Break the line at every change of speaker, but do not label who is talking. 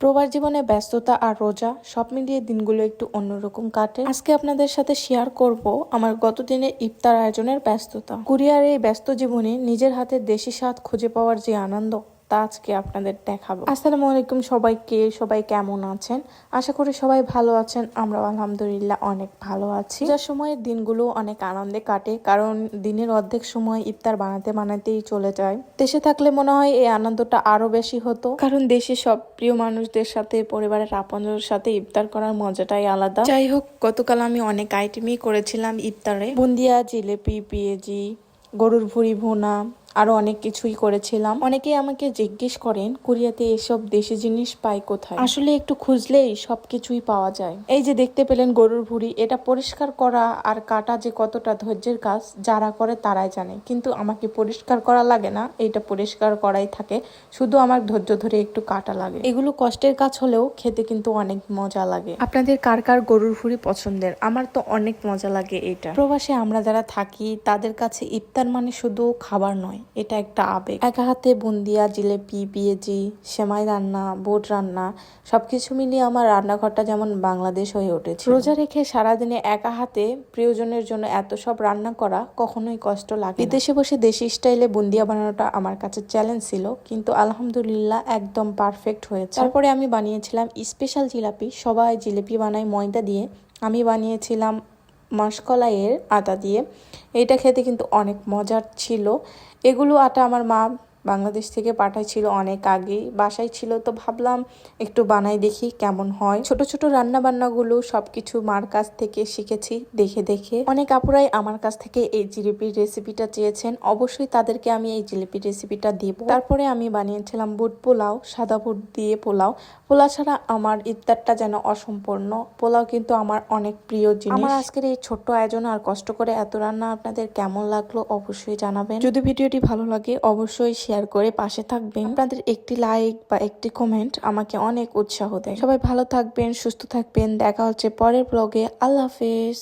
প্রবাস জীবনে ব্যস্ততা আর রোজা সব মিলিয়ে দিনগুলো একটু অন্যরকম কাটে। আজকে আপনাদের সাথে শেয়ার করব আমার গত দিনের ইফতার আয়োজনের ব্যস্ততা। কুরিয়ার এই ব্যস্ত জীবনে নিজের হাতে দেশি স্বাদ খুঁজে পাওয়ার যে আনন্দ তা আজকে আপনাদের দেখাবো। আসসালামু আলাইকুম সবাইকে, সবাই কেমন আছেন? আশা করি সবাই ভালো আছেন। আমরা আলহামদুলিল্লাহ অনেক ভালো আছি। যার সময়ের দিনগুলো অনেক আনন্দে কাটে, কারণ দিনের অর্ধেক সময় ইফতার বানাতে বানাতেই চলে যায়। দেশে থাকলে মনে হয় এই আনন্দটা আরো বেশি হতো, কারণ দেশে সব প্রিয় মানুষদের সাথে, পরিবারের আপনজনের সাথে ইফতার করার মজাটাই আলাদা। যাই হোক, গতকাল আমি অনেক আইটেমই করেছিলাম ইফতারে। বুন্দিয়া, জিলেপি, পেঁয়াজি, গরুর ভুড়ি ভুনা, আরো অনেক কিছুই করেছিলাম। অনেকেই আমাকে জিজ্ঞেস করেন কোরিয়াতে এসব দেশি জিনিস পাই কোথায়। আসলে একটু খুঁজলেই সবকিছুই পাওয়া যায়। এই যে দেখতে পেলেন গরুর ভুড়ি, এটা পরিষ্কার করা আর কাটা যে কতটা ধৈর্যের কাজ, যারা করে তারাই জানে। কিন্তু আমাকে পরিষ্কার করা লাগে না, এটা পরিষ্কার করাই থাকে, শুধু আমার ধৈর্য ধরে একটু কাটা লাগে। এগুলো কষ্টের কাজ হলেও খেতে কিন্তু অনেক মজা লাগে। আপনাদের কার কার গরুর ভুড়ি পছন্দের? আমার তো অনেক মজা লাগে এটা। প্রবাসে আমরা যারা থাকি তাদের কাছে ইফতার মানে শুধু খাবার নয়, এটা একটা আবেগ। একা হাতে বুন্দিয়া, জিলেপি, পেঁয়াজি, সেমাই রান্না, বুট রান্না, সবকিছু মিলিয়ে আমার রান্নাঘরটা যেমন বাংলাদেশ হয়ে উঠেছে। রোজা রেখে সারাদিনে একা হাতে প্রিয়জনের জন্য এত সব রান্না করা কখনোই কষ্ট লাগে। বিদেশে বসে দেশি স্টাইলে বুন্দিয়া বানানোটা আমার কাছে চ্যালেঞ্জ ছিল, কিন্তু আলহামদুলিল্লাহ একদম পারফেক্ট হয়েছে। তারপরে আমি বানিয়েছিলাম স্পেশাল জিলাপি। সবাই জিলিপি বানায় ময়দা দিয়ে, আমি বানিয়েছিলাম মাসকলাইয়ের আটা দিয়ে। এটা খেতে কিন্তু অনেক মজার ছিল। এগুলো আটা আমার মা বাংলাদেশ থেকে পাঠাইছিল অনেক আগে, বাসায় ছিল, তো ভাবলাম একটু বানাই দেখি কেমন হয়। ছোট ছোট রান্না বান্নাগুলো সবকিছু মার কাছ থেকে শিখেছি দেখে দেখে। অনেক আপুরাই আমার কাছ থেকে এই জিলিপির রেসিপিটা চেয়েছেন, অবশ্যই তাদেরকে আমি এই জিলিপির রেসিপিটা দিব। তারপরে আমি বানিয়েছিলাম বুট পোলাও, সাদা বুট দিয়ে পোলাও। পোলাও ছাড়া আমার ইফতারটা যেন অসম্পূর্ণ। পোলাও কিন্তু আমার অনেক প্রিয় জিনিস। আমার আজকের এই ছোট্ট আয়োজন আর কষ্ট করে এত রান্না আপনাদের কেমন লাগলো অবশ্যই জানাবেন। যদি ভিডিওটি ভালো লাগে অবশ্যই শেয়ার করে পাশে থাকবেন। আপনাদের একটি লাইক বা একটি কমেন্ট আমাকে অনেক উৎসাহ দেয়। সবাই ভালো থাকবেন, সুস্থ থাকবেন। দেখা হচ্ছে পরের ব্লগে। আল্লাহ হাফেজ।